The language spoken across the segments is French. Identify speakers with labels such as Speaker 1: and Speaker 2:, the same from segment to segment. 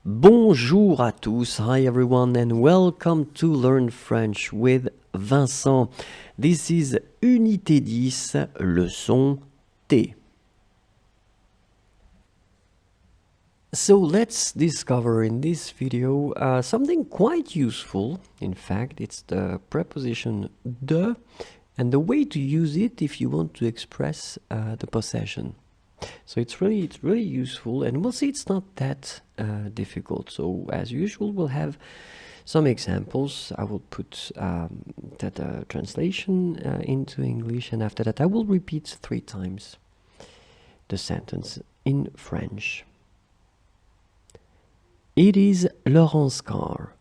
Speaker 1: Bonjour à tous, hi everyone and welcome to Learn French with Vincent. This is Unité 10, leçon T. So let's discover in this video something quite useful. In fact, it's the preposition de and the way to use it if you want to express the possession. So it's really useful, and we'll see it's not that difficult. So as usual, we'll have some examples. I will put that translation into English, and after that I will repeat 3 times the sentence in French. It is Laurent's car.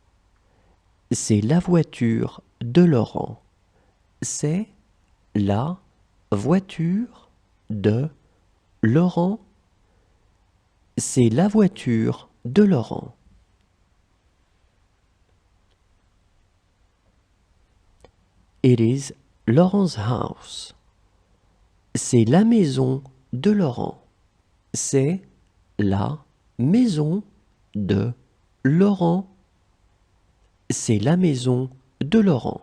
Speaker 1: C'est la voiture de Laurent. C'est la voiture de Laurent. C'est la voiture de Laurent. It is Laurent's house. C'est la maison de Laurent. C'est la maison de Laurent. C'est la maison de Laurent.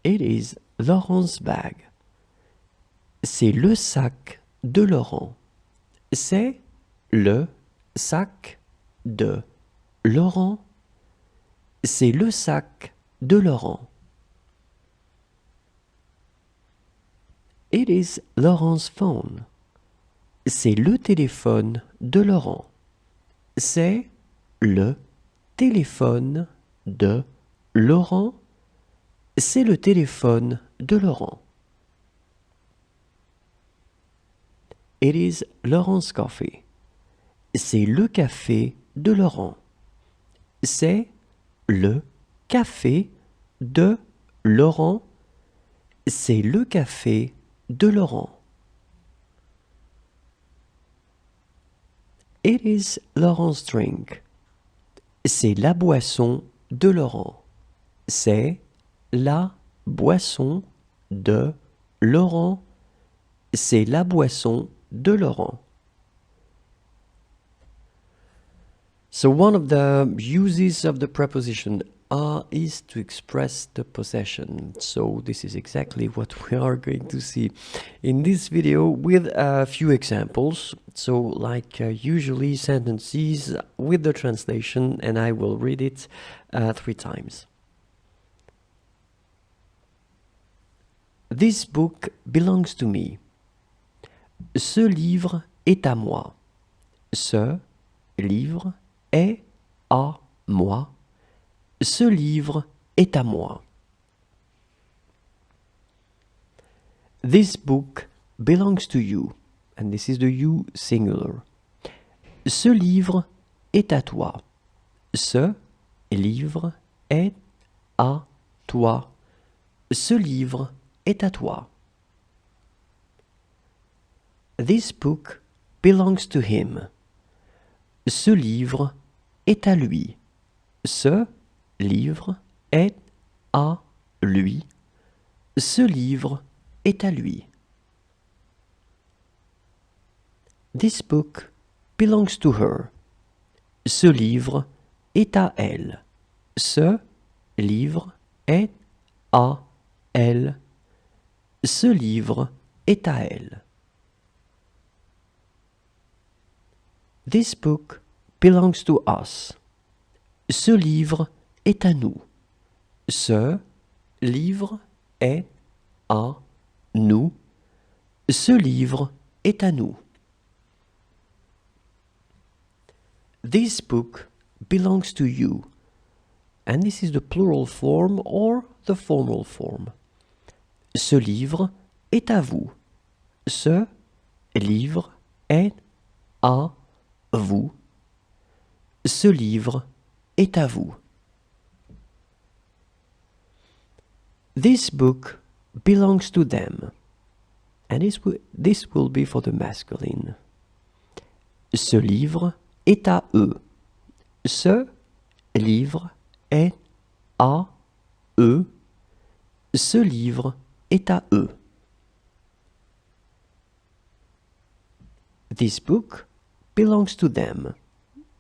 Speaker 1: It is Laurent's bag. C'est le sac de Laurent. C'est le sac de Laurent. C'est le sac de Laurent. It is Laurent's phone. C'est le téléphone de Laurent. C'est le téléphone de Laurent. C'est le téléphone de Laurent. It is Laurent's coffee. C'est le café de Laurent. C'est le café de Laurent. C'est le café de Laurent. It is Laurent's drink. C'est la boisson de Laurent. C'est la boisson de Laurent. C'est la boisson de Laurent. So one of the uses of the preposition a is to express the possession. So this is exactly what we are going to see in this video with a few examples. So like usually sentences with the translation, and I will read it 3 times. This book belongs to me. Ce livre est à moi. Ce livre est à moi. Ce livre est à moi. This book belongs to you. And this is the you singular. Ce livre est à toi. Ce livre est à toi. Ce livre est à toi. This book belongs to him. Ce livre est à lui. Ce livre est à lui. Ce livre est à lui. This book belongs to her. Ce livre est à elle. Ce livre est à elle. Ce livre est à elle. This book belongs to us. Ce livre est à nous. Ce livre est à nous. Ce livre est à nous. This book belongs to you. And this is the plural form or the formal form. Ce livre est à vous. Ce livre est à vous. Ce livre est à vous. This book belongs to them. And this will be for the masculine. Ce livre est à eux. Ce livre est à eux. Ce livre est à eux. This book belongs to them.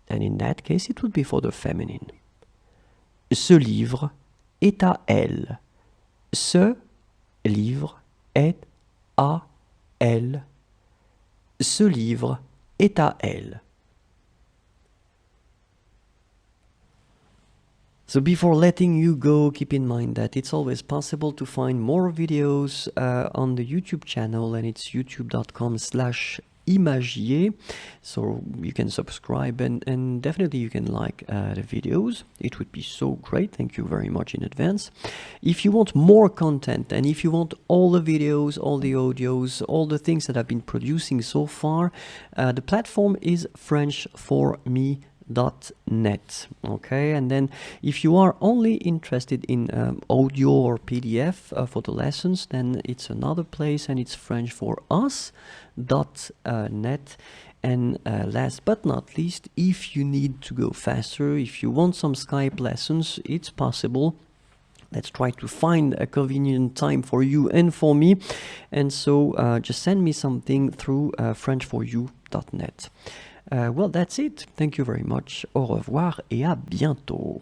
Speaker 1: And in that case, it would be for the feminine. Ce livre est à elle. Ce livre est à elle. Ce livre est à elle. So before letting you go, keep in mind that it's always possible to find more videos on the YouTube channel, and it's youtube.com/imagier. So you can subscribe and definitely you can like the videos. It would be so great. Thank you very much in advance. If you want more content and if you want all the videos, all the audios, all the things that I've been producing so far, the platform is frenchforme.net. Okay, and then if you are only interested in audio or PDF for the lessons, then it's another place, and it's frenchforus.net. And last but not least, if you need to go faster, if you want some Skype lessons, it's possible. Let's try to find a convenient time for you and for me. And so just send me something through frenchforyou.net. Well, that's it. Thank you very much. Au revoir et à bientôt.